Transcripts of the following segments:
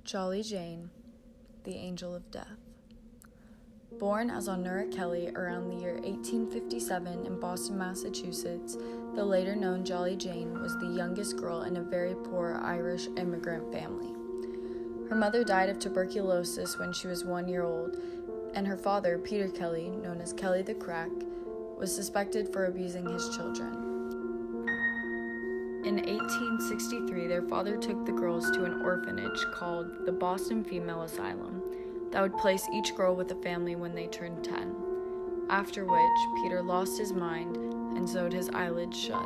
Jolly Jane, the Angel of Death. Born as Honora Kelly around the year 1857 in Boston, Massachusetts, the later known Jolly Jane was the youngest girl in a very poor Irish immigrant family. Her mother died of tuberculosis when she was 1 year old, and her father, Peter Kelly, known as Kelly the Crack, was suspected for abusing his children. In 1863, their father took the girls to an orphanage called the Boston Female Asylum that would place each girl with a family when they turned 10, after which Peter lost his mind and sewed his eyelids shut.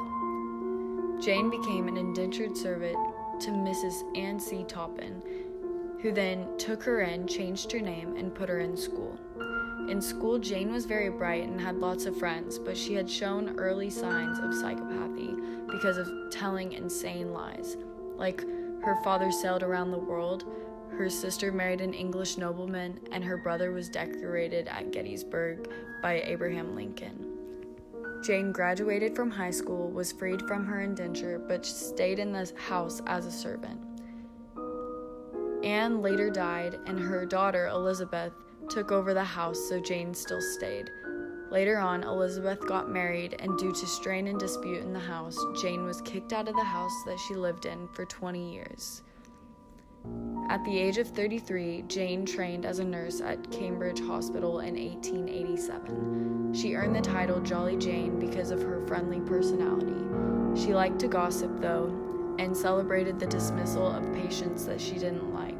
Jane became an indentured servant to Mrs. Anne C. Toppin, who then took her in, changed her name, and put her in school. In school, Jane was very bright and had lots of friends, but she had shown early signs of psychopathy because of telling insane lies. Like, her father sailed around the world, her sister married an English nobleman, and her brother was decorated at Gettysburg by Abraham Lincoln. Jane graduated from high school, was freed from her indenture, but stayed in the house as a servant. Anne later died, and her daughter, Elizabeth, took over the house, so Jane still stayed. Later on, Elizabeth got married, and due to strain and dispute in the house, Jane was kicked out of the house that she lived in for 20 years. At the age of 33, Jane trained as a nurse at Cambridge Hospital in 1887. She earned the title Jolly Jane because of her friendly personality. She liked to gossip, though, and celebrated the dismissal of patients that she didn't like.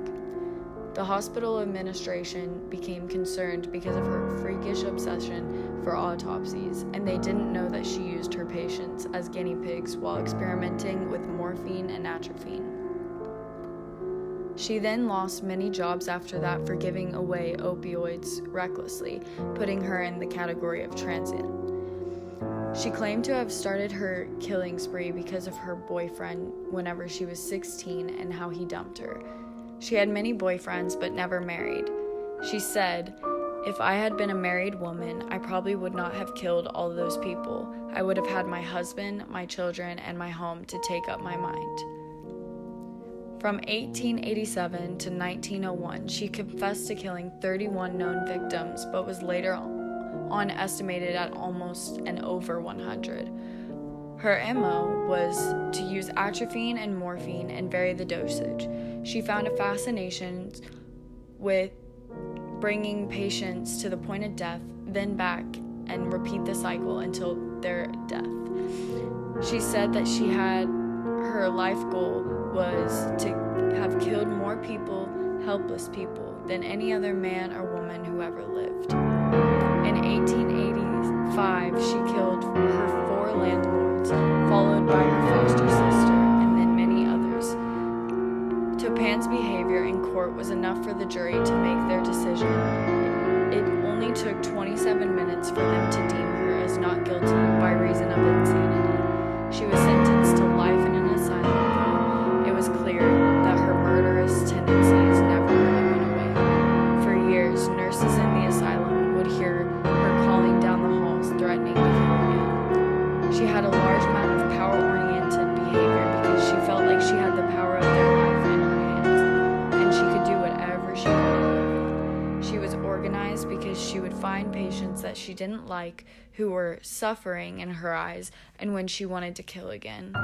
The hospital administration became concerned because of her freakish obsession for autopsies, and they didn't know that she used her patients as guinea pigs while experimenting with morphine and atropine. She then lost many jobs after that for giving away opioids recklessly, putting her in the category of transient. She claimed to have started her killing spree because of her boyfriend whenever she was 16 and how he dumped her. She had many boyfriends but never married. She said, "If I had been a married woman, I probably would not have killed all those people. I would have had my husband, my children, and my home to take up my mind." From 1887 to 1901, she confessed to killing 31 known victims, but was later on estimated at almost and over 100. Her MO was to use atropine and morphine and vary the dosage. She found a fascination with bringing patients to the point of death, then back, and repeat the cycle until their death. She said that her life goal was to have killed more people, helpless people, than any other man or woman who ever lived. In 1885, she killed her 4 landlords, followed by her foster sister, and then many others. Topin's behavior in court was enough for the jury to make their decision. It only took 27 minutes for them to deem her as not guilty by reason of insanity. She was sentenced to life in an asylum, though it was clear that her murderous tendencies never really went away. For years, nurses in the asylum would hear her calling down the halls, threatening to kill again. She had a large amount of power-oriented behavior because she felt like she had the power of their life in her hands, and she could do whatever she wanted. She was organized because she would find patients that she didn't like who were suffering in her eyes, and when she wanted to kill again.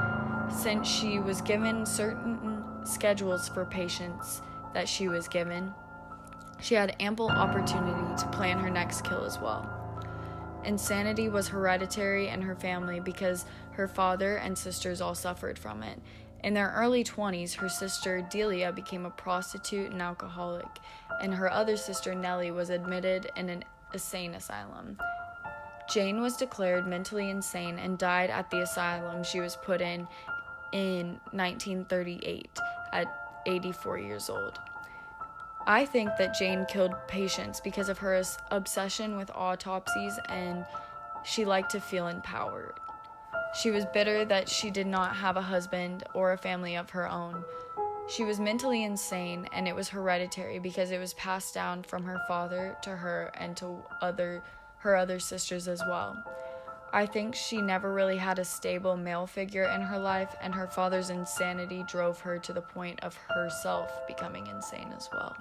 Since she was given certain schedules for patients that she was given, she had ample opportunity to plan her next kill as well. Insanity was hereditary in her family because her father and sisters all suffered from it. In their early 20s, her sister Delia became a prostitute and alcoholic, and her other sister Nellie was admitted in an insane asylum. Jane was declared mentally insane and died at the asylum she was put in 1938 at 84 years old. I think that Jane killed patients because of her obsession with autopsies, and she liked to feel empowered. She was bitter that she did not have a husband or a family of her own. She was mentally insane, and it was hereditary because it was passed down from her father to her and to her other sisters as well. I think she never really had a stable male figure in her life, and her father's insanity drove her to the point of herself becoming insane as well.